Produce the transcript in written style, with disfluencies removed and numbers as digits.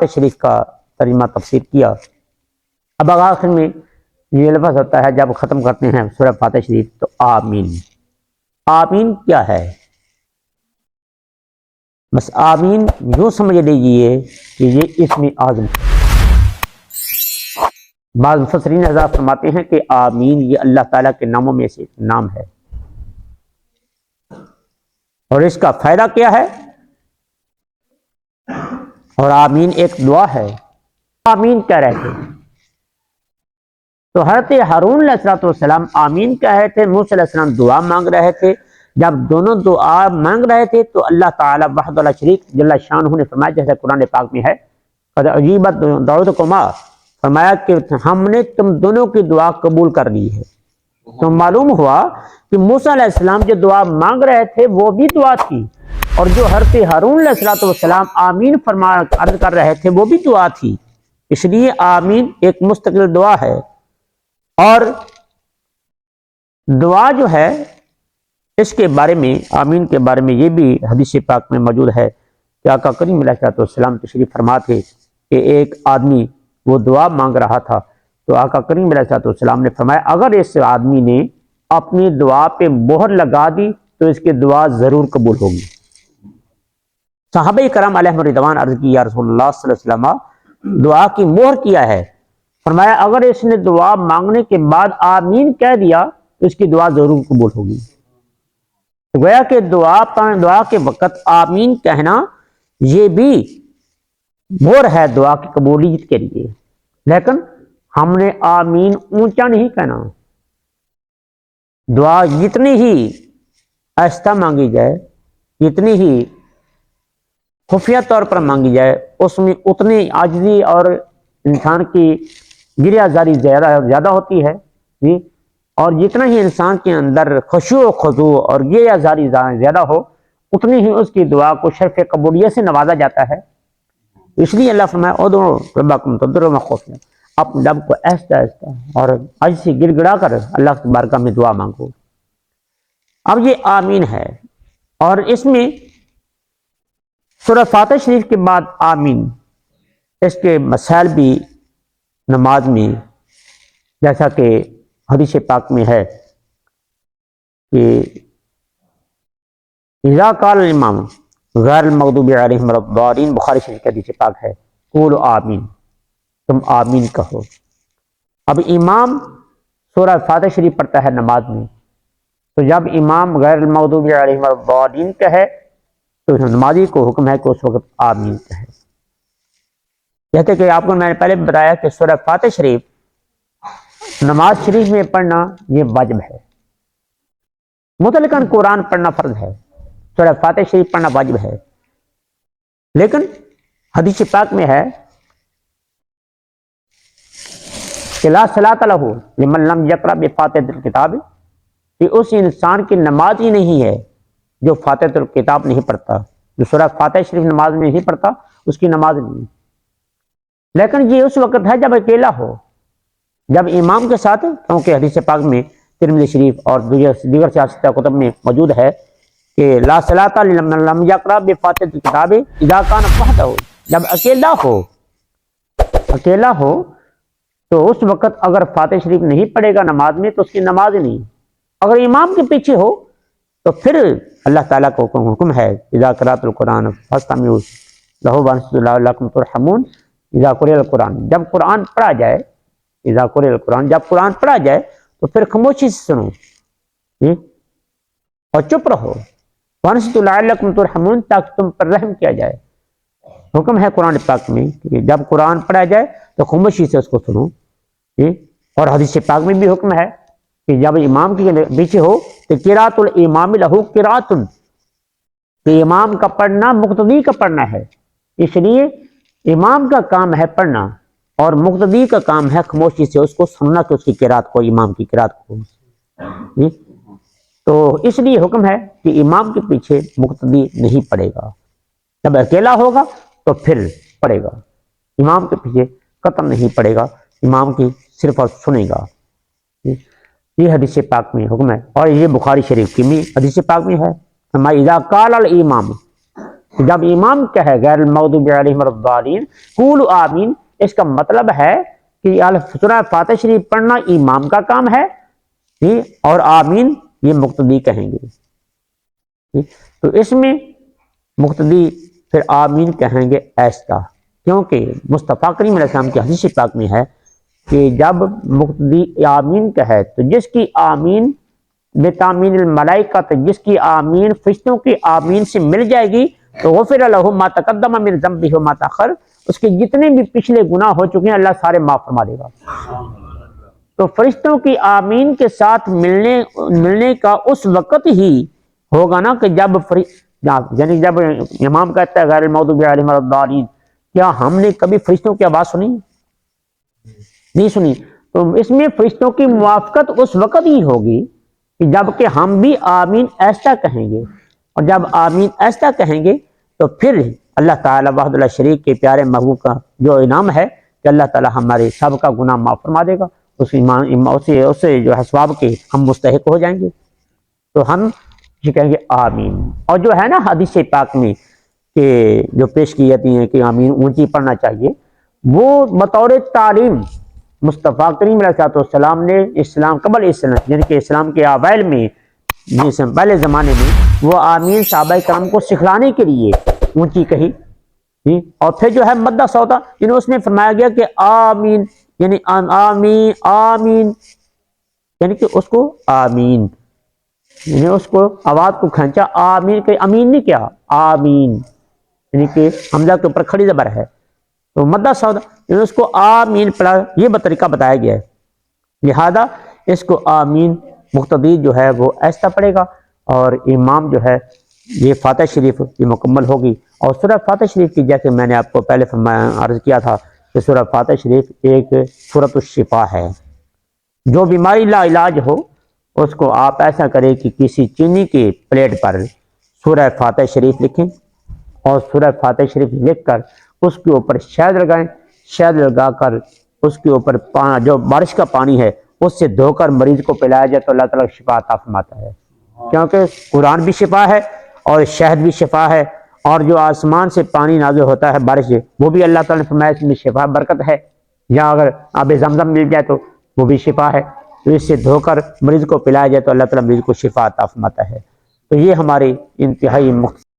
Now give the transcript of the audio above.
شریف کا ترجمہ تفسیر کیا۔ اب آخر میں یہ لفظ ہوتا ہے جب ختم کرتے ہیں سورہ فاتح شریف تو آمین۔ آمین کیا ہے؟ بس آمین یوں سمجھ لیجیے کہ یہ اسم اعظم ہے۔ بعض مفسرین حضرات فرماتے ہیں کہ آمین یہ اللہ تعالیٰ کے ناموں میں سے نام ہے، اور اس کا فائدہ کیا ہے؟ اور آمین ایک دعا ہے۔ آمین کہہ رہے تھے تو حضرت ہارون علیہ السلام آمین کہہ رہے تھے، موسیٰ علیہ السلام دعا مانگ رہے تھے۔ جب دونوں دعا مانگ رہے تھے تو اللہ تعالیٰ وحدہ لا شریک جل شانہ نے فرمایا، جیسے قرآن پاک میں ہے قد اجیبت دعوتکما، فرمایا کہ ہم نے تم دونوں کی دعا قبول کر لی ہے۔ تو معلوم ہوا کہ موسیٰ علیہ السلام جو دعا مانگ رہے تھے وہ بھی دعا تھی، اور جو حضرت ہارون علیہ السلام آمین فرما عرض کر رہے تھے وہ بھی دعا تھی۔ اس لیے آمین ایک مستقل دعا ہے۔ اور دعا جو ہے اس کے بارے میں، آمین کے بارے میں یہ بھی حدیث پاک میں موجود ہے کہ آقا کریم علیہ السلام تشریف فرما تھے کہ ایک آدمی وہ دعا مانگ رہا تھا، تو آقا کریم علیہ السلام نے فرمایا اگر اس آدمی نے اپنی دعا پہ مہر لگا دی تو اس کی دعا ضرور قبول ہوگی۔ صحابہ کرام علیہم رضوان عرض کی یا رسول اللہ صلی اللہ علیہ وسلم دعا کی مہر کیا ہے؟ فرمایا اگر اس نے دعا مانگنے کے بعد آمین کہہ دیا تو اس کی دعا ضرور قبول ہوگی۔ گویا کہ دعا کے وقت آمین کہنا یہ بھی مہر ہے دعا کی قبولیت کے لیے، لیکن ہم نے آمین اونچا نہیں کہنا۔ دعا جتنی ہی آہستہ مانگی جائے، جتنی ہی خفیہ طور پر مانگی جائے، اس میں اتنی عاجزی اور انسان کی گریہ زاری زیادہ ہوتی ہے جی، اور جتنا ہی انسان کے اندر خشوع و خضوع اور گریہ زاری زیادہ ہو اتنی ہی اس کی دعا کو شرف قبولیت سے نوازا جاتا ہے۔ اس لیے اللہ فرمایا ادعوا ربکم تضرعا وخفیا، اپنے رب کو آہستہ آہستہ اور عجز سے گڑ گڑا کر اللہ کی بارگاہ میں دعا مانگو۔ اب یہ آمین ہے، اور اس میں سورہ فاتح شریف کے بعد آمین اس کے مسائل بھی نماز میں، جیسا کہ حدیث پاک میں ہے کہ اذا قال الامام غیر المغضوب علیہم ولا الضالین، بخاری شریف کی حدیث پاک ہے قولوا آمین، تم آمین کہو۔ اب امام سورہ فاتح شریف پڑھتا ہے نماز میں، تو جب امام غیر المغضوب علیہم ولا الضالین کہے تو نمازی کو حکم ہے کہ اس وقت آمین کہے۔ کہتے کہ آپ کو میں نے پہلے بتایا کہ سورہ فاتح شریف نماز شریف میں پڑھنا یہ واجب ہے، مطلقاً قرآن پڑھنا فرض ہے، سورہ فاتح شریف پڑھنا واجب ہے، لیکن حدیث پاک میں ہے کہ لا صلاۃ لہ لمن لم یقرأ بفاتحۃ الکتاب، کہ اس انسان کی نماز ہی نہیں ہے جو فاتحۃ الکتاب نہیں پڑھتا، جو سورہ فاتح شریف نماز میں نہیں پڑھتا اس کی نماز نہیں۔ لیکن یہ اس وقت ہے جب اکیلا ہو، جب امام کے ساتھ، کیونکہ حدیث پاک میں ترمذی شریف اور دیگر سیاستہ کتب میں موجود ہے کہ لا صلاۃ لمن لم یقرأ بفاتحۃ الکتاب اذا کان وحدہ، جب اکیلا ہو تو اس وقت اگر فاتح شریف نہیں پڑھے گا نماز میں تو اس کی نماز نہیں۔ اگر امام کے پیچھے ہو تو پھر اللہ تعالیٰ کو حکم ہے اذا قرأت القرآن فاستمعوا لہ وانصتوا لعلکم ترحمون، اذا قرئ القرآن، جب قرآن پڑھا جائے، اذا قرئ القرآن، جب قرآن پڑھا جائے تو پھر خاموشی سے سنو اور چپ رہو، وانصتوا لعلکم ترحمون، تاکہ تم پر رحم کیا جائے۔ حکم ہے قرآن پاک میں کہ جب قرآن پڑھا جائے تو خاموشی سے اس کو سنو، اور حدیث پاک میں بھی حکم ہے کہ جب امام کے پیچھے ہو تو قراءۃ الامام لہ قراءۃ، کہ امام کا پڑھنا مقتدی کا پڑھنا ہے، اس لیے امام کا کام ہے پڑھنا اور مقتدی کا کام ہے خاموشی سے اس کو سننا، کہ اس کی قراءت کو، امام کی قراءت کو۔ تو اس لیے حکم ہے کہ امام کے پیچھے مقتدی نہیں پڑھے گا، جب اکیلا ہوگا تو پھر پڑھے گا، امام کے پیچھے قطعاً نہیں پڑھے گا، امام کی صرف سنے گا۔ یہ حدیث پاک میں حکم ہے، اور یہ بخاری شریف کی بھی حدیث پاک میں ہے، اذا قال الامام، جب امام کہے غیر المغضوب علیہم ولا الضالین قولوا آمین، اس کا مطلب ہے کہ سورہ فاتحہ شریف پڑھنا امام کا کام ہے اور آمین یہ مقتدی کہیں گے۔ تو اس میں مقتدی پھر آمین کہیں گے ایسا، کیونکہ مصطفیٰ کریم علیہ السلام کی حدیث پاک میں ہے کہ جب مقتدی آمین کہے تو جس کی آمین بتامین الملائکہ، جس کی آمین فرشتوں کی آمین سے مل جائے گی تو غفر لہ ما تقدم من ذنبہ وما تاخر، اس کے جتنے بھی پچھلے گناہ ہو چکے ہیں اللہ سارے معاف فرما دے گا۔ تو فرشتوں کی آمین کے ساتھ ملنے کا اس وقت ہی ہوگا نا کہ یعنی جب امام کہتا ہے غیر المغضوب علیہم ولا الضالین، کیا ہم نے کبھی فرشتوں کی آواز سنی؟ نہیں سنی۔ تو اس میں فرشتوں کی موافقت اس وقت ہی ہوگی کہ جب کہ ہم بھی آمین ایسا کہیں گے، اور جب آمین ایسا کہیں گے تو پھر اللہ تعالیٰ وحدہ لا شریک کے پیارے محبوب کا جو انعام ہے کہ اللہ تعالیٰ ہمارے سب کا گناہ معاف فرما دے گا، اسے جو ہے ثواب کے ہم مستحق ہو جائیں گے۔ تو ہم یہ کہیں گے آمین۔ اور جو ہے نا حدیث پاک میں کہ جو پیش کی جاتی ہیں کہ آمین اونچی پڑھنا چاہیے، وہ بطور تعلیم مصطفیٰ کریم علیہ السلام نے اسلام قبل اسلام یعنی کہ اسلام کے اوائل میں پہلے زمانے میں وہ آمین صحابہ کرام کو سکھلانے کے لیے اونچی کہی، اور پھر جو ہے مدہ سودا یعنی اس میں فرمایا گیا کہ آمین یعنی آمین آمین یعنی کہ اس کو آمین یعنی اس کو آواز کو کھینچا آمین، کہ امین نہیں کیا آمین یعنی کہ حمزہ کے اوپر کھڑی زبر ہے تو مدہ سودا یعنی اس کو آمین پڑھا، یہ طریقہ بتایا گیا ہے، لہذا اس کو آمین مقتدی جو ہے وہ ایسا پڑھے گا، اور امام جو ہے یہ فاتحہ شریف یہ مکمل ہوگی۔ اور سورہ فاتحہ شریف کی جیسے میں نے آپ کو پہلے عرض کیا تھا کہ سورہ فاتحہ شریف ایک سورۃ الشفا ہے، جو بیماری لا علاج ہو اس کو آپ ایسا کریں کہ کسی چینی کے پلیٹ پر سورہ فاتحہ شریف لکھیں، اور سورہ فاتحہ شریف لکھ کر اس کے اوپر شہد لگائیں، شہد لگا کر اس کے اوپر جو بارش کا پانی ہے اس سے دھو کر مریض کو پلایا جائے تو اللہ تعالیٰ شفا عطا فرماتا ہے، کیونکہ قرآن بھی شفا ہے اور شہد بھی شفا ہے، اور جو آسمان سے پانی نازل ہوتا ہے بارش سے وہ بھی اللہ تعالیٰ نے فرمایا اس میں شفا برکت ہے، یا اگر آب زمزم مل جائے تو وہ بھی شفا ہے، تو اس سے دھو کر مریض کو پلایا جائے تو اللہ تعالیٰ مریض کو شفا عطا فرماتا ہے۔ تو یہ ہمارے انتہائی